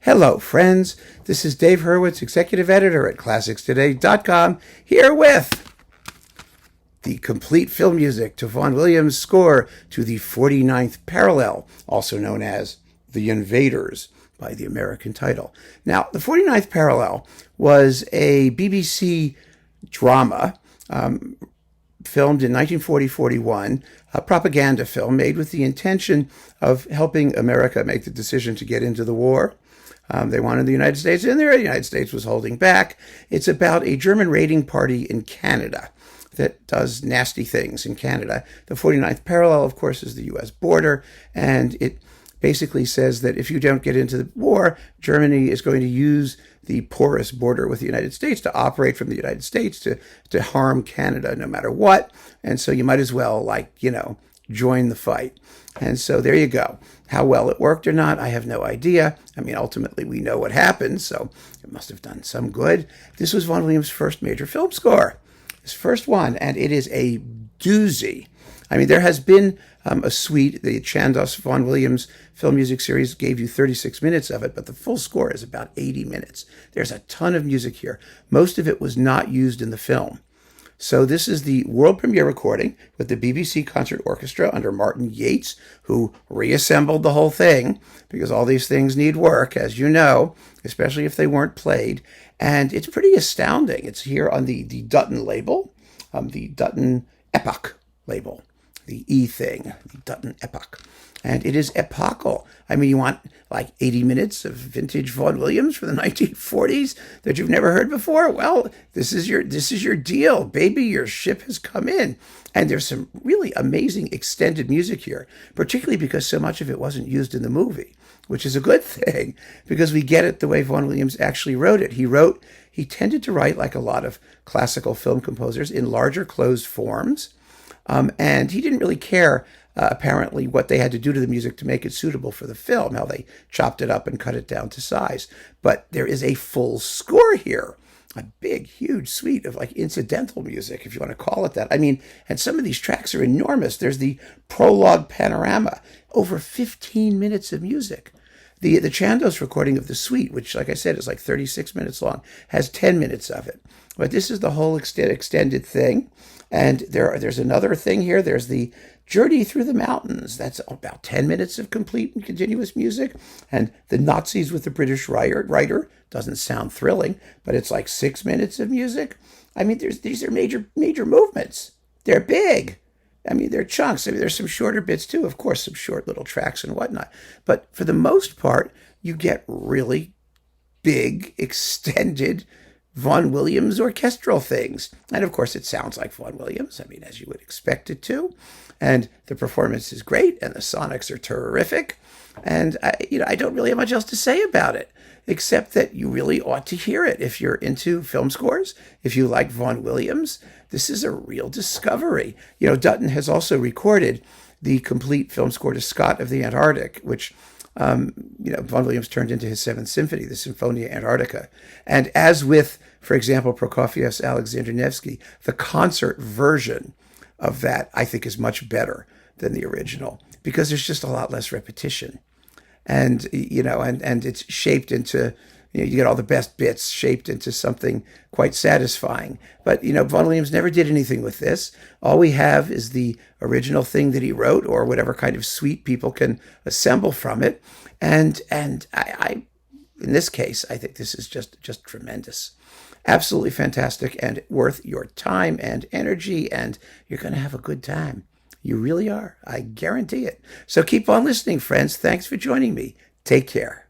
Hello, friends. This is Dave Hurwitz, executive editor at ClassicsToday.com, here with the complete film music to Vaughan Williams' score to the 49th Parallel, also known as The Invaders by the American title. Now, the 49th Parallel was a BBC drama filmed in 1940-41, a propaganda film made with the intention of helping America make the decision to get into the war. They wanted the United States in there. The United States was holding back. It's about a German raiding party in Canada that does nasty things in Canada. The 49th Parallel, of course, is the U.S. border, and it basically says that if you don't get into the war, Germany is going to use the porous border with the United States to operate from the United States to harm Canada no matter what. And so you might as well, join the fight. And so there you go. How well it worked or not, I have no idea. I mean, ultimately, we know what happened, so it must have done some good. This was Vaughan Williams' first major film score, his first one, and it is a doozy. I mean, there has been a suite. The Chandos Vaughan Williams film music series gave you 36 minutes of it, but the full score is about 80 minutes. There's a ton of music here. Most of it was not used in the film. So this is the world premiere recording with the BBC Concert Orchestra under Martin Yates, who reassembled the whole thing, because all these things need work, as you know, especially if they weren't played. And it's pretty astounding. It's here on the Dutton label, the Dutton Epoch label, the E thing, the Dutton Epoch. And it is epochal. I mean, you want 80 minutes of vintage Vaughan Williams from the 1940s that you've never heard before? Well, this is your deal, baby. Your ship has come in. And there's some really amazing extended music here, particularly because so much of it wasn't used in the movie, which is a good thing because we get it the way Vaughan Williams actually wrote it. He tended to write, like a lot of classical film composers, in larger closed forms. And he didn't really care, apparently, what they had to do to the music to make it suitable for the film, how they chopped it up and cut it down to size. But there is a full score here, a big, huge suite of incidental music, if you want to call it that. I mean, and some of these tracks are enormous. There's the prologue panorama, over 15 minutes of music. The Chandos recording of the suite, which, like I said, is 36 minutes long, has 10 minutes of it. But this is the whole extended thing. And there's another thing here. There's the Journey Through the Mountains. That's about 10 minutes of complete and continuous music. And the Nazis with the British writer doesn't sound thrilling, but it's 6 minutes of music. I mean, these are major movements. They're big. I mean, they're chunks. I mean, there's some shorter bits too, of course, some short little tracks and whatnot. But for the most part, you get really big, extended Vaughan Williams orchestral things. And of course, it sounds like Vaughan Williams, I mean, as you would expect it to. And the performance is great, and the sonics are terrific. And I don't really have much else to say about it, except that you really ought to hear it if you're into film scores. If you like Vaughan Williams, this is a real discovery. Dutton has also recorded the complete film score to Scott of the Antarctic, which Vaughan Williams turned into his Seventh Symphony, the Symphonia Antarctica. And as with, for example, Prokofiev's Alexander Nevsky, the concert version of that, I think, is much better than the original because there's just a lot less repetition. And, and it's shaped into, you get all the best bits shaped into something quite satisfying. But, Vaughan Williams never did anything with this. All we have is the original thing that he wrote or whatever kind of suite people can assemble from it. And I in this case, I think this is just tremendous. Absolutely fantastic and worth your time and energy, and you're going to have a good time. You really are. I guarantee it. So keep on listening, friends. Thanks for joining me. Take care.